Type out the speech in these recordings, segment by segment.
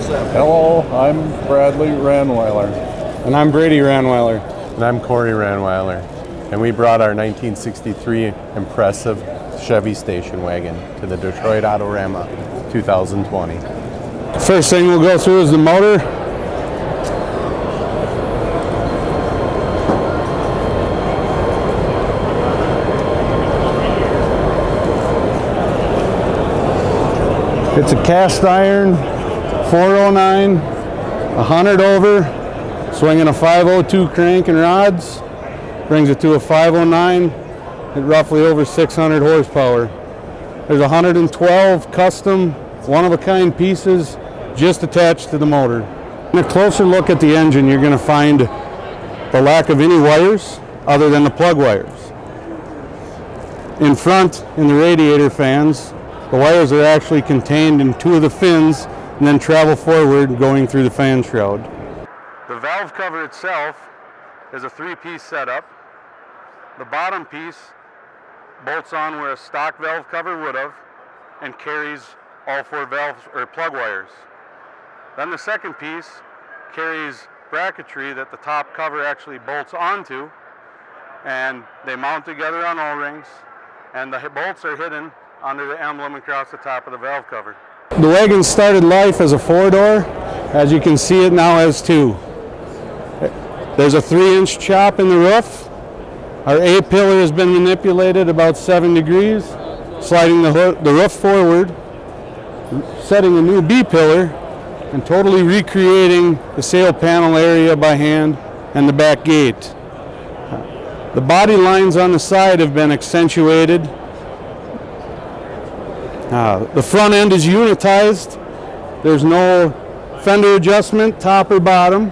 Hello, I'm Bradley Ranweiler. And I'm Brady Ranweiler. And I'm Corey Ranweiler. And we brought our 1963 impressive Chevy station wagon to the Detroit Autorama 2020. First thing we'll go through is the motor. It's a cast iron 409, 100 over, swinging a 502 crank and rods, brings it to a 509 at roughly over 600 horsepower. There's 112 custom, one-of-a-kind pieces just attached to the motor. In a closer look at the engine, you're going to find the lack of any wires other than the plug wires. In front, in the radiator fans, the wires are actually contained in two of the fins and then travel forward going through the fan shroud. The valve cover itself is a three-piece setup. The bottom piece bolts on where a stock valve cover would have and carries all four valves or plug wires. Then the second piece carries bracketry that the top cover actually bolts onto, and they mount together on O-rings, and the bolts are hidden under the emblem across the top of the valve cover. The wagon started life as a four-door. As you can see, it now has two. There's a 3-inch chop in the roof. Our A pillar has been manipulated about 7 degrees, sliding the roof forward, setting a new B pillar, and totally recreating the sail panel area by hand and the back gate. The body lines on the side have been accentuated. The front end is unitized. There's no fender adjustment, top or bottom.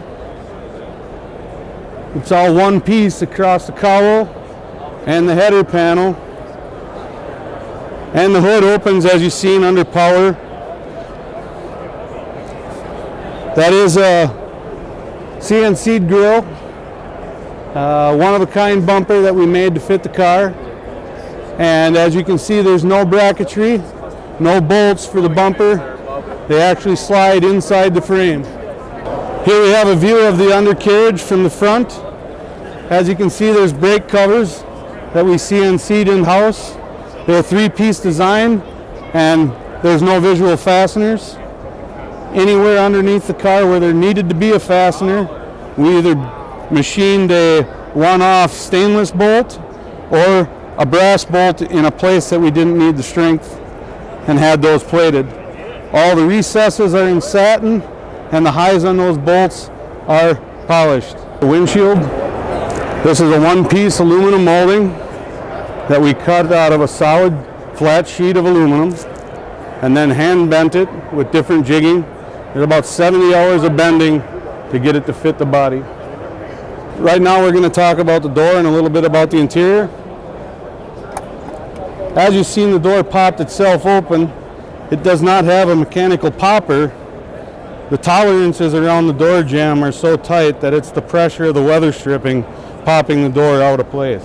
It's all one piece across the cowl and the header panel. And the hood opens as you've seen under power. That is a CNC grill, one-of-a-kind bumper that we made to fit the car. And as you can see, there's no bracketry, no bolts for the bumper. They actually slide inside the frame. Here we have a view of the undercarriage from the front. As you can see, there's brake covers that we CNC'd in-house. They're a three-piece design, and there's no visual fasteners. Anywhere underneath the car where there needed to be a fastener, we either machined a one-off stainless bolt or a brass bolt in a place that we didn't need the strength and had those plated. All the recesses are in satin, and the highs on those bolts are polished. The windshield, this is a one-piece aluminum molding that we cut out of a solid flat sheet of aluminum and then hand bent it with different jigging. There's about 70 hours of bending to get it to fit the body. Right now we're going to talk about the door and a little bit about the interior. As you've seen, the door popped itself open. It does not have a mechanical popper. The tolerances around the door jamb are so tight that it's the pressure of the weather stripping popping the door out of place.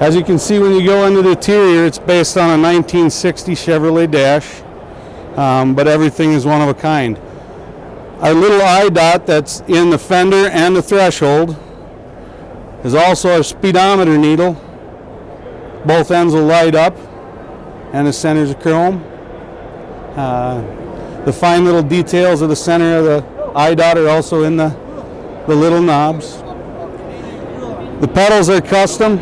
As you can see when you go into the interior, it's based on a 1960 Chevrolet Dash, but everything is one of a kind. Our little eye dot that's in the fender and the threshold is also our speedometer needle. Both ends will light up, and the center's of chrome. The fine little details of the center of the eye dot are also in the little knobs. The pedals are custom.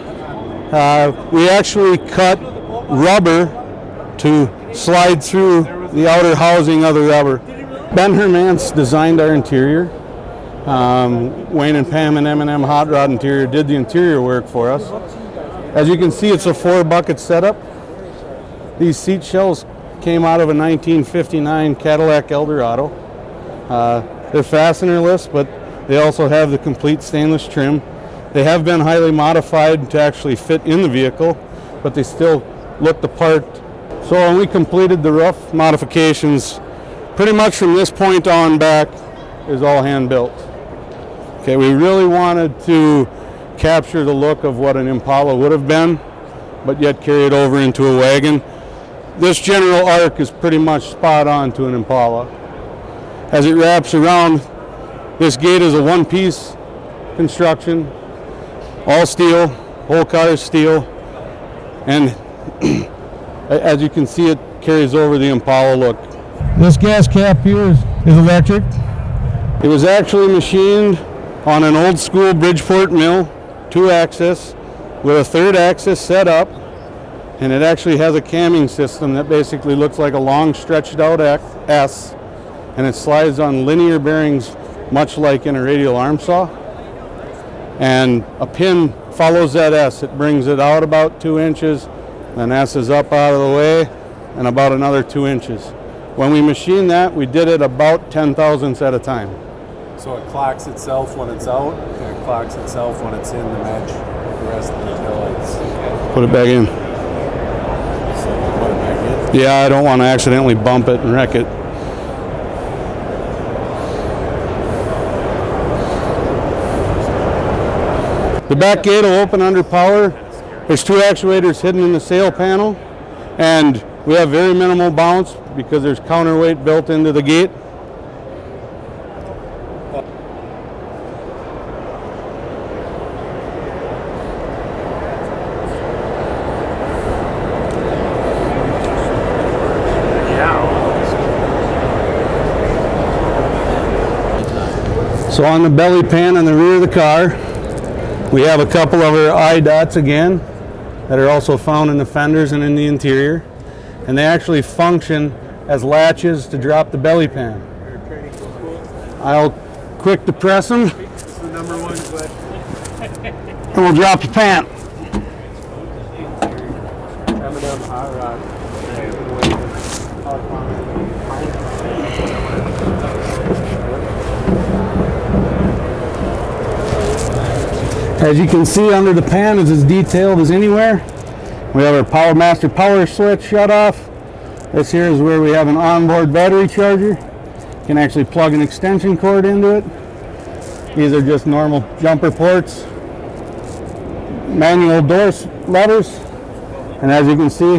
We actually cut rubber to slide through the outer housing of the rubber. Ben Hermance designed our interior. Wayne and Pam and M&M Hot Rod Interior did the interior work for us. As you can see, it's a 4-bucket setup. These seat shells came out of a 1959 Cadillac Eldorado. They're fastenerless, but they also have the complete stainless trim. They have been highly modified to actually fit in the vehicle, but they still look the part. So when we completed the roof modifications, pretty much from this point on back is all hand built. Okay, we really wanted to capture the look of what an Impala would have been, but yet carry it over into a wagon. this general arc is pretty much spot on to an Impala. As it wraps around, this gate is a one-piece construction, all steel, whole car is steel, and as you can see, it carries over the Impala look. This gas cap here is electric. It was actually machined on an old school Bridgeport mill, 2-axis, with a 3rd axis set up, and it actually has a camming system that basically looks like a long stretched out S, and it slides on linear bearings much like in a radial arm saw, and a pin follows that S. It brings it out about 2 inches, then S is up out of the way and about another 2 inches. When we machined that, we did it about 10 thousandths at a time. So it clocks itself when it's out, and it clocks itself when it's in the match the rest of the taillights. Put it back in. So put it back in. Yeah, I don't want to accidentally bump it and wreck it. The back gate will open under power. There's 2 actuators hidden in the sail panel, and we have very minimal bounce because there's counterweight built into the gate. So on the belly pan on the rear of the car, we have a couple of our eye dots again that are also found in the fenders and in the interior, and they actually function as latches to drop the belly pan. I'll quick depress them, It's the number one question. and we'll drop the pan. M&M Hot Rod. As you can see, under the pan is as detailed as anywhere. We have our Power Master power switch shut off. This here is where we have an onboard battery charger. You can actually plug an extension cord into it. These are just normal jumper ports. Manual door levers. And as you can see,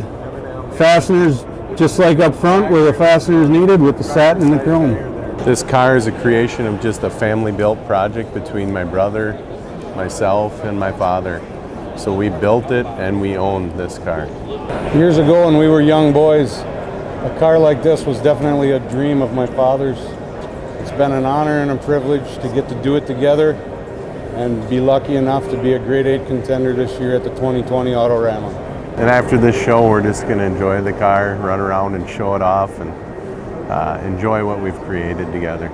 fasteners just like up front where the fastener is needed with the satin and the chrome. This car is a creation of just a family-built project between my brother, myself, and my father. So we built it and we own this car. Years ago when we were young boys, a car like this was definitely a dream of my father's. It's been an honor and a privilege to get to do it together and be lucky enough to be a grade 8 contender this year at the 2020 Autorama. And after this show, we're just going to enjoy the car, run around and show it off, and enjoy what we've created together.